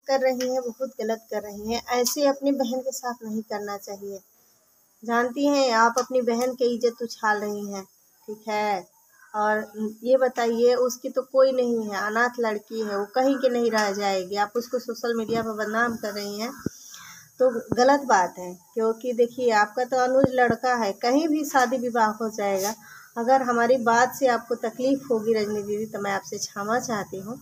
कर रही हैं, बहुत गलत कर रही हैं। ऐसे अपनी बहन के साथ नहीं करना चाहिए। जानती हैं आप अपनी बहन की इज्जत उछाल रही हैं, ठीक है। और ये बताइए, उसकी तो कोई नहीं है, अनाथ लड़की है, वो कहीं की नहीं रह जाएगी। आप उसको सोशल मीडिया पर बदनाम कर रही हैं तो गलत बात है। क्योंकि देखिए, आपका तो अनुज लड़का है, कहीं भी शादी विवाह हो जाएगा। अगर हमारी बात से आपको तकलीफ़ होगी रजनी दीदी, तो मैं आपसे क्षमा चाहती हूँ।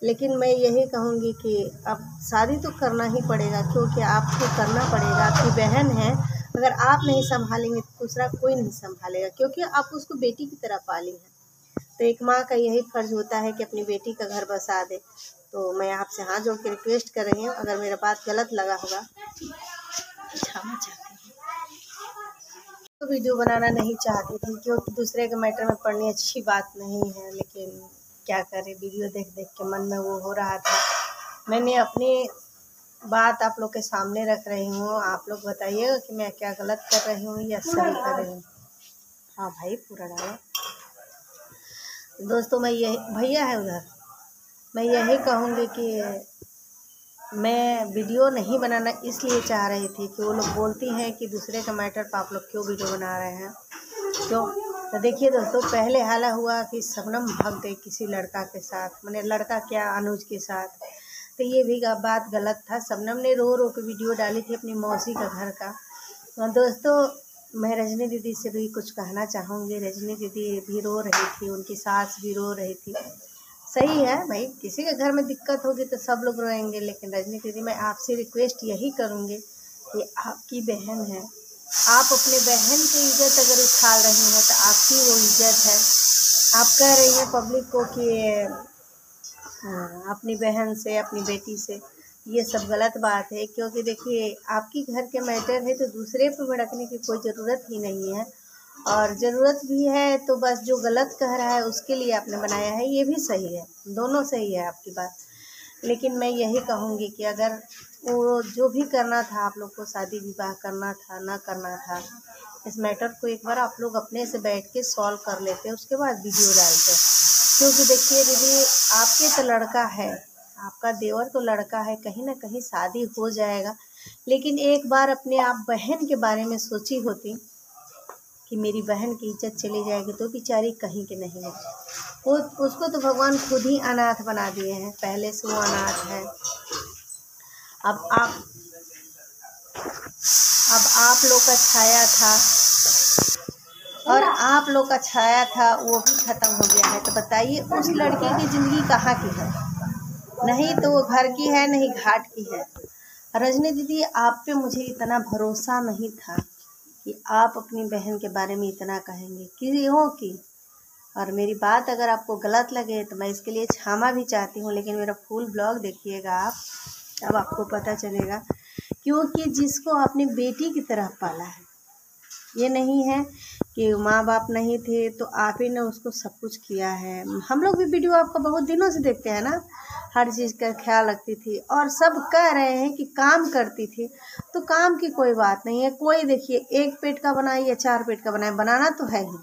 लेकिन मैं यही कहूँगी कि अब शादी तो करना ही पड़ेगा, क्योंकि आपको करना पड़ेगा। आपकी बहन है, अगर आप नहीं संभालेंगे तो दूसरा कोई नहीं संभालेगा, क्योंकि आप उसको बेटी की तरह पाली हैं। तो एक माँ का यही फ़र्ज़ होता है कि अपनी बेटी का घर बसा दे। तो मैं आपसे हाथ जोड़ के रिक्वेस्ट कर रही हूँ, अगर मेरा बात गलत लगा होगा क्षमा चाहती हूँ। तो वीडियो बनाना नहीं चाहती थी, क्योंकि दूसरे के मैटर में पड़नी अच्छी बात नहीं है। लेकिन क्या करें, वीडियो देख देख के मन में वो हो रहा था। मैंने अपनी बात आप लोग के सामने रख रही हूँ। आप लोग बताइएगा कि मैं क्या गलत कर रही हूँ या सही कर रही हूँ। हाँ भाई, पूरा डालो। दोस्तों, मैं यही, भैया है उधर, मैं यही कहूँगी कि मैं वीडियो नहीं बनाना इसलिए चाह रही थी कि वो लोग बोलती हैं कि दूसरे का मैटर पर आप लोग क्यों वीडियो बना रहे हैं, क्यों। तो देखिए दोस्तों, पहले हाला हुआ कि शबनम भाग गई किसी लड़का के साथ, मैंने लड़का क्या, अनुज के साथ। तो ये भी बात गलत था। शबनम ने रो रो के वीडियो डाली थी अपनी मौसी का घर का। और दोस्तों, मैं रजनी दीदी से भी कुछ कहना चाहूँगी। रजनी दीदी भी रो रही थी, उनकी सास भी रो रही थी। सही है भाई, किसी के घर में दिक्कत होगी तो सब लोग रोएंगे। लेकिन रजनी दीदी, मैं आपसे रिक्वेस्ट यही करूँगी कि आपकी बहन है, आप अपने बहन की इज्जत अगर उछाल रही हैं तो आपकी वो इज्जत है। आप कह रही हैं पब्लिक को कि अपनी बहन से, अपनी बेटी से, ये सब गलत बात है। क्योंकि देखिए, आपकी घर के मैटर है तो दूसरे पे भड़कने की कोई ज़रूरत ही नहीं है। और ज़रूरत भी है तो बस जो गलत कह रहा है उसके लिए आपने बनाया है, ये भी सही है, दोनों सही है आपकी बात। लेकिन मैं यही कहूँगी कि अगर वो जो भी करना था, आप लोग को शादी विवाह करना था, ना करना था, इस मैटर को एक बार आप लोग अपने से बैठ के सॉल्व कर लेते, उसके बाद वीडियो डालते। क्योंकि देखिए दीदी, आपके तो लड़का है, आपका देवर तो लड़का है, कहीं ना कहीं शादी हो जाएगा। लेकिन एक बार अपने आप बहन के बारे में सोची होती कि मेरी बहन की इज्जत चली जाएगी तो बेचारी कहीं की नहीं है। वो उसको तो भगवान खुद ही अनाथ बना दिए हैं, पहले से वो अनाथ है। अब आप लोग का छाया था, और आप लोग का छाया था वो भी ख़त्म हो गया है। तो बताइए, उस लड़की की ज़िंदगी कहाँ की है? नहीं तो वो घर की है, नहीं घाट की है। रजनी दीदी, आप पे मुझे इतना भरोसा नहीं था कि आप अपनी बहन के बारे में इतना कहेंगे, क्यों की। और मेरी बात अगर आपको गलत लगे तो मैं इसके लिए क्षमा भी चाहती हूँ। लेकिन मेरा फुल ब्लॉग देखिएगा आप, तब आपको पता चलेगा। क्योंकि जिसको अपनी बेटी की तरह पाला है, ये नहीं है कि माँ बाप नहीं थे तो आप ही ने उसको सब कुछ किया है। हम लोग भी वीडियो आपका बहुत दिनों से देखते हैं ना, हर चीज़ का ख्याल रखती थी। और सब कह रहे हैं कि काम करती थी, तो काम की कोई बात नहीं है। कोई देखिए, एक पेट का बनाए या 4 पेट का बनाए, बनाना तो है ही।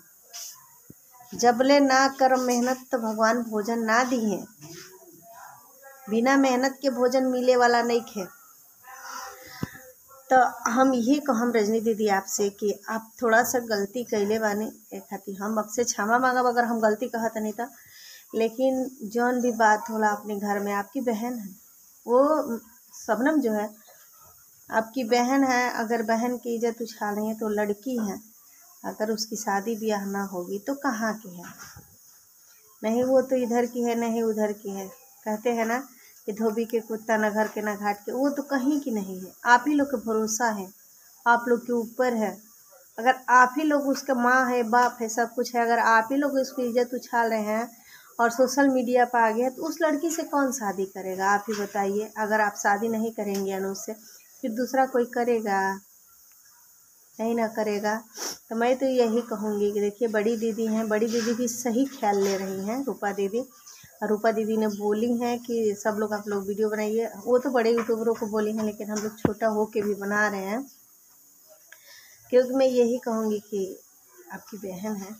जबले ना कर मेहनत तो भगवान भोजन ना दी है। बिना मेहनत के भोजन मिले वाला नहीं खे। तो हम यही कहम रजनी दीदी आपसे कि आप थोड़ा सा गलती कैले बानी, एक खातिर हम आपसे क्षमा मांगब अगर हम गलती कहत नहीं था। लेकिन जौन भी बात होला अपने घर में, आपकी बहन है वो, शबनम जो है आपकी बहन है। अगर बहन की इज्जत उछाल रही है तो लड़की है, अगर उसकी शादी ब्याह ना होगी तो कहाँ की है? नहीं वो तो इधर की है, नहीं उधर की है। कहते हैं ना कि धोबी के कुत्ता न घर के न घाट के, वो तो कहीं की नहीं है। आप ही लोग का भरोसा है, आप लोग के ऊपर है। अगर आप ही लोग उसका माँ है, बाप है, सब कुछ है, अगर आप ही लोग उसकी इज्जत उछाल रहे हैं और सोशल मीडिया पर आ गया, तो उस लड़की से कौन शादी करेगा? आप ही बताइए। अगर आप शादी नहीं करेंगे अनुज से, फिर दूसरा कोई करेगा? नहीं ना करेगा। तो मैं तो यही कहूँगी कि देखिए, बड़ी दीदी हैं, बड़ी दीदी भी सही ख्याल ले रही हैं, रूपा दीदी। और रूपा दीदी ने बोली हैं कि सब लोग आप लोग वीडियो बनाइए। वो तो बड़े यूट्यूबरों को बोली हैं, लेकिन हम लोग छोटा हो के भी बना रहे हैं। क्योंकि मैं यही कहूँगी कि आपकी बहन है।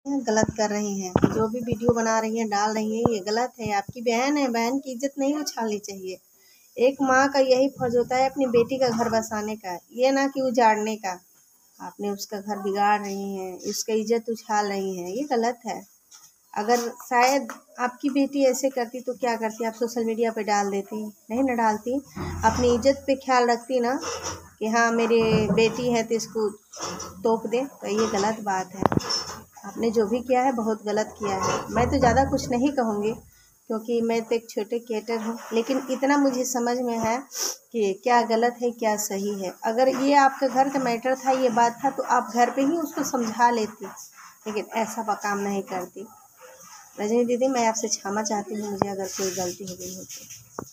गलत कर रही हैं। जो भी वीडियो बना रही हैं, डाल रही हैं, ये गलत है। आपकी बहन है, बहन की इज्जत नहीं उछालनी चाहिए। एक माँ का यही फर्ज होता है अपनी बेटी का घर बसाने का, ये ना कि उजाड़ने का। आपने उसका घर बिगाड़ रही हैं, उसका इज्जत उछाल रही हैं, ये गलत है। अगर शायद आपकी बेटी ऐसे करती तो क्या करती, आप सोशल मीडिया पे डाल देती? नहीं ना डालती। अपनी इज्जत पे ख्याल रखती ना कि हाँ मेरी बेटी है तो इसको तोप दे, तो ये गलत बात है। आपने जो भी किया है बहुत गलत किया है। मैं तो ज़्यादा कुछ नहीं कहूँगी क्योंकि मैं तो एक छोटे क्रिएटर हूँ, लेकिन इतना मुझे समझ में है कि क्या गलत है क्या सही है। अगर ये आपका घर का मैटर था, ये बात था, तो आप घर पे ही उसको समझा लेती, लेकिन ऐसा काम नहीं करती। रजनी दीदी, मैं आपसे क्षमा चाहती हूँ, मुझे अगर कोई गलती हो गई हो तो।